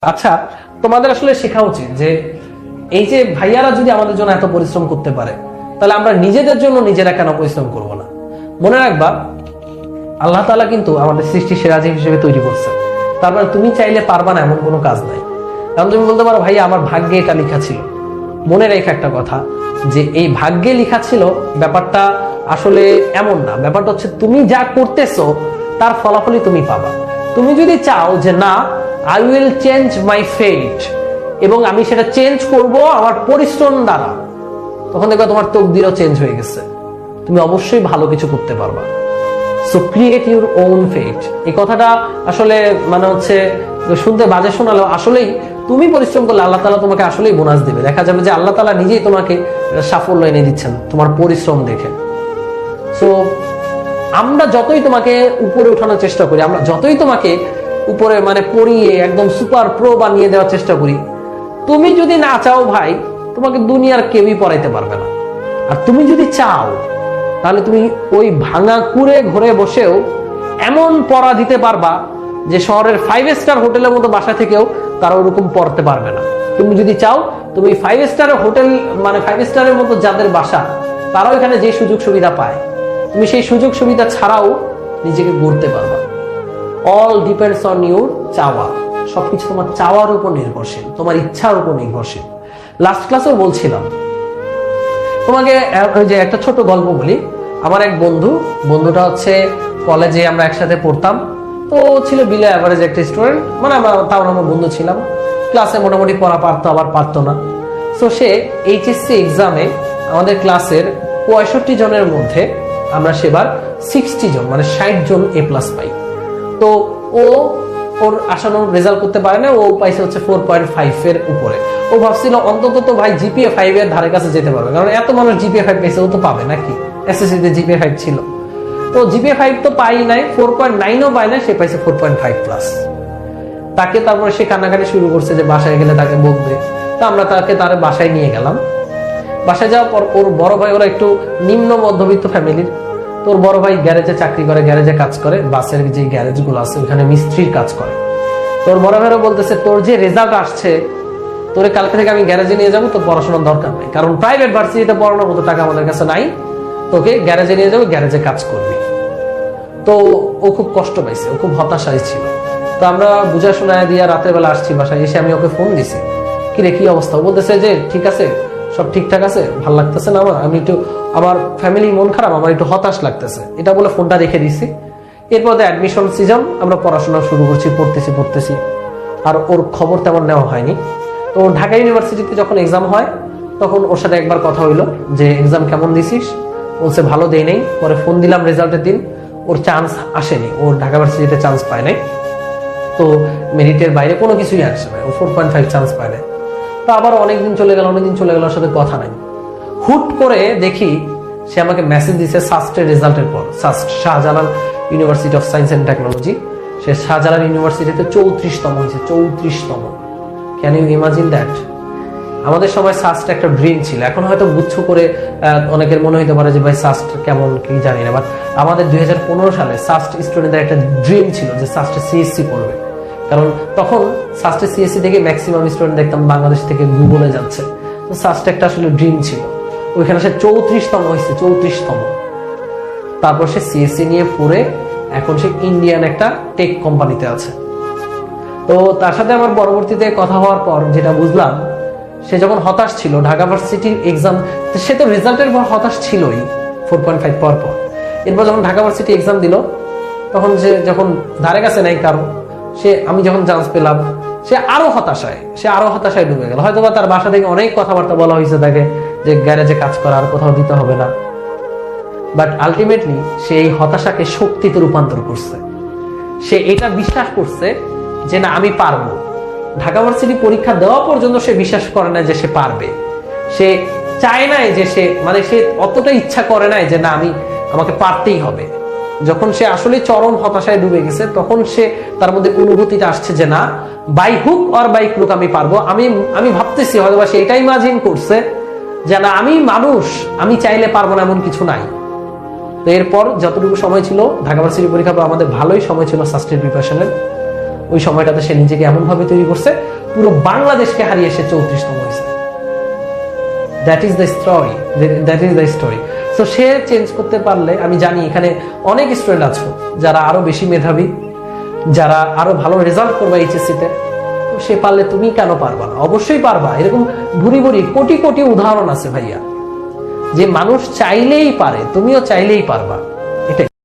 আচ্ছা, তোমাদের আসলে শেখা উচিত যে এই যে ভাইয়ারা যদি আমাদের জন্য এত পরিশ্রম করতে পারে, তাহলে আমরা নিজেদের জন্য নিজেরা কেন পরিশ্রম করব না? মনে রাখবা, আল্লাহ তাআলা কিন্তু আমাদের সৃষ্টি সেরাজি হিসেবে তৈরি করছে। তারপরে তুমি চাইলে পারবা না এমন কোনো কাজ নাই। কারণ তুমি বলতে পারো, ভাইয়া আমার ভাগ্যে এটা লেখা ছিল। মনে রেখে একটা কথা, যে এই ভাগ্যে লেখা ছিল ব্যাপারটা আসলে এমন না। ব্যাপারটা হচ্ছে তুমি যা করতেছো তার ফলাফলই তুমি পাবা। তুমি যদি চাও যে না, আই উইল চেঞ্জ মাই ফেট, এবং আমি সেটা চেঞ্জ করব আমার পরিশ্রম দ্বারা, তখন দেখবা তোমার তকদিরও চেঞ্জ হয়ে গেছে। তুমি অবশ্যই ভালো কিছু করতে পারবা। So create your own fate. এই কথাটা আসলে মানে হচ্ছে শুনতে বাজে শোনালেও আসলেই তুমি পরিশ্রম করলে আল্লাহ তাআলা তোমাকে আসলেই বোনাস দিবে। দেখা যাবে যে আল্লাহ তাআলা নিজেই তোমাকে সাফল্য এনে দিচ্ছেন তোমার পরিশ্রম দেখে। সো আমরা যতই তোমাকে উপরে উঠানোর চেষ্টা করি, আমরা যতই তোমাকে উপরে মানে পড়িয়ে একদম সুপার প্রো বানিয়ে দেওয়ার চেষ্টা করি, তুমি যদি না চাও ভাই, তোমাকে দুনিয়ার কেউই পড়াইতে পারবে না। আর তুমি যদি চাও, তাহলে তুমি ওই ভাঙা কুড়ে ঘরে বসেও এমন পড়া দিতে পারবা যে শহরের 5 স্টার হোটেলের মতো বাসা থেকেও তারা ওরকম পড়তে পারবে না। তুমি যদি চাও, তুমি 5 স্টারের হোটেল মানে 5 স্টারের মতো যাদের বাসা, তারাও এখানে যে সুযোগ সুবিধা পায়, তুমি সেই সুযোগ সুবিধা ছাড়াও নিজেকে গড়তে পারবা। অল ডিপেন্ডস অন ইউর চাওয়া। সবকিছু তোমার চাওয়ার উপর নির্ভরশীল, তোমার ইচ্ছার উপর নির্ভরশীল। লাস্ট ক্লাসেও বলছিলাম তোমাকে, ওই যে একটা ছোট গল্প বলি। আমার এক বন্ধুটা হচ্ছে কলেজে আমরা একসাথে পড়তাম। তো ছিল বিলো অ্যাভারেজ একটা স্টুডেন্ট, মানে আমরা তাও আমার বন্ধু ছিলাম। ক্লাসে মোটামুটি পড়া পারতো, আবার পারতো না। সো সে এইচএসসি এক্সামে আমাদের ক্লাসের 65 জনের মধ্যে আমরা সেবার 60 জন মানে 60 জন A+ পাই। তো ওর আশানুরূপ রেজাল্ট করতে পারে না, ও পাইছে হচ্ছে 4.5 এর উপরে। ও ভাবছিল অন্তত তো ভাই জিপিএ 5 এর ধারে কাছে যেতে পারবে, কারণ এত মানুষ জিপিএ 5 পেয়েছে, ও তো পাবে নাকি। এসএসসি তে জিপিএ 5 ছিল, তো জিপিএ 5 তো পাই নাই, 4.9ও পায় না, সে পাইছে 4.5+। তাকে তারপরে সে কান্নাকাটি শুরু করছে যে বাসায় গেলে তাকে বকবে। তো আমরা তার বাসায় নিয়ে গেলাম। বাসায় যাওয়ার পর ওর বড় ভাই, ওরা একটু নিম্ন মধ্যবিত্ত ফ্যামিলির, তোর বড় ভাই গ্যারেজে চাকরি করে, গ্যারেজে কাজ করে, বাসের যে গ্যারেজ গুলো আছে ওখানে মিস্ত্রির কাজ করে। তোর বড় ভাইও বলতেছে, তোর যে রেজাল্ট আসছে, তোরে কালকে থেকে আমি গ্যারেজে নিয়ে যাবো, তোর পড়াশোনার দরকার নেই, কারণ প্রাইভেট ভার্সিটিতে পড়ানোর মতো টাকা আমাদের কাছে নাই, তোকে গ্যারেজে নিয়ে যাবো, গ্যারেজে কাজ করবি। তো ও খুব কষ্ট পাইছে, ও খুব হতাশায় ছিল। তো আমরা বুঝা শোনায় দিয়ে রাতের বেলা আসছি বাসায়, এসে আমি ওকে ফোন দিছি, কিরে কি অবস্থা? ও বলতেছে যে ঠিক আছে, সব ঠিকঠাক আছে, ভাল লাগতেছে না আমি একটু, আমার ফ্যামিলি মন খারাপ, আমার একটু হতাশ লাগতেছে, এটা বলে ফোনটা রেখে দিছি। এরপর অ্যাডমিশন সিজন, আমরা পড়াশোনা শুরু করছি, পড়তেছি। আর ওর খবর তেমন নেওয়া হয়নি। তো ঢাকা ইউনিভার্সিটিতে যখন এক্সাম হয়, তখন ওর সাথে একবার কথা হইলো যে এক্সাম কেমন দিছিস? বলছে ভালো দেই নাই। পরে ফোন দিলাম রেজাল্টের দিন, ওর চান্স আসেনি, ওর ঢাকা ইউনিভার্সিটিতে চান্স পায় নাই। তো মেরিটের বাইরে কোনো কিছুই আসে না, ও 4.5 চান্স পায় নাই। তো আবার অনেকদিন চলে গেল, ওর সাথে কথা নাই। হুট করে দেখি সে আমাকে মেসেজ দিছে সাস্টের রেজাল্টের পর। SUST Shahjalal University of Science and Technology, সে শাহজালাল ইউনিভার্সিটিতে 34তম হয়েছে, 34তম। Can you imagine that? আমাদের সময় সাস্ট একটা ড্রিম ছিল, এখন হয়তো গুচ্ছ করে অনেকের মনে হইতে পারে যে ভাই সাস্ট কেমন কি জানি না, বাট আমাদের 2015 সালে সাস্ট স্টুডেন্টদের একটা ড্রিম ছিল যে সাস্টে সিএসসি পড়বে। কারণ তখন সাস্টে সিএসসি থেকে ম্যাক্সিমাম স্টুডেন্ট দেখতাম বাংলাদেশ থেকে গুগলে যাচ্ছে। তো সাস্ট একটা আসলে ড্রিম ছিল। ওইখানে সে 34তম হয়েছে, 34তম। তারপর সে সিএসসি নিয়ে পড়ে এখন সে ইন্ডিয়ান একটা টেক কোম্পানিতে আছে। তো তার সাথে আমার পরবর্তীতে কথা হওয়ার পর যেটা বুঝলাম, সে যখন হতাশ ছিল ঢাকা ভার্সিটির এক্সাম, সে তো রেজাল্টের পর হতাশ ছিলই 4.5 পর। এরপর যখন ঢাকা ভার্সিটি এক্সাম দিল, তখন সে যখন ধারে কাছে নাই কারো, আমি যখন চান্স পেলাম, সে আরো হতাশায় ডুবে গেল। হয়তো তার বাসা থেকে অনেক কথাবার্তা বলা হয়েছে তাকে যে গ্যারেজে কাজ করা, আর কোথাও দিতে হবে না। বাট আলটিমেটলি সে এই হতাশাকে শক্তিতে রূপান্তর করছে। সে এটা বিশ্বাস করছে যে না, আমি পারবো। ঢাকা ভার্সিটি পরীক্ষা দেওয়া পর্যন্ত সে বিশ্বাস করে না যে সে পারবে। সে চায় নাই যে সে অতটা ইচ্ছা করে নাই যে না, আমাকে পারতেই হবে। যখন সে আসলে চরম হতাশায় ডুবে গেছে, তখন তার মধ্যে অনুভূতিটা আসছে যে না, by hook or by crook আমি পারবো। আমি ভাবতেছি হয়তো সে এটাই ইমাজিন করছে যে না, আমি মানুষ, আমি চাইলে পারবো না এমন কিছু নাই। তো এরপর যতটুকু সময় ছিল ঢাকা ভার্সিটি পরীক্ষা, আমাদের ভালোই সময় ছিল সাস্টের প্রিপারেশনের। ওই সময়টাতে সে নিজেকে এমন ভাবে তৈরি করছে, পুরো বাংলাদেশকে হারিয়ে সে 34তম হয়েছে। That is the story. তো সে চেঞ্জ করতে পারলে, আমি জানি এখানে অনেক স্টুডেন্ট আছো যারা আরো বেশি মেধাবী, যারা আরো ভালো রেজাল্ট করবে এইচএসসি তে, সে পারলে তুমি কেন পারবা না? অবশ্যই পারবা। এরকম ভুরি ভুরি কোটি কোটি উদাহরণ আছে ভাইয়া, যে মানুষ চাইলেই পারে, তুমিও চাইলেই পারবা।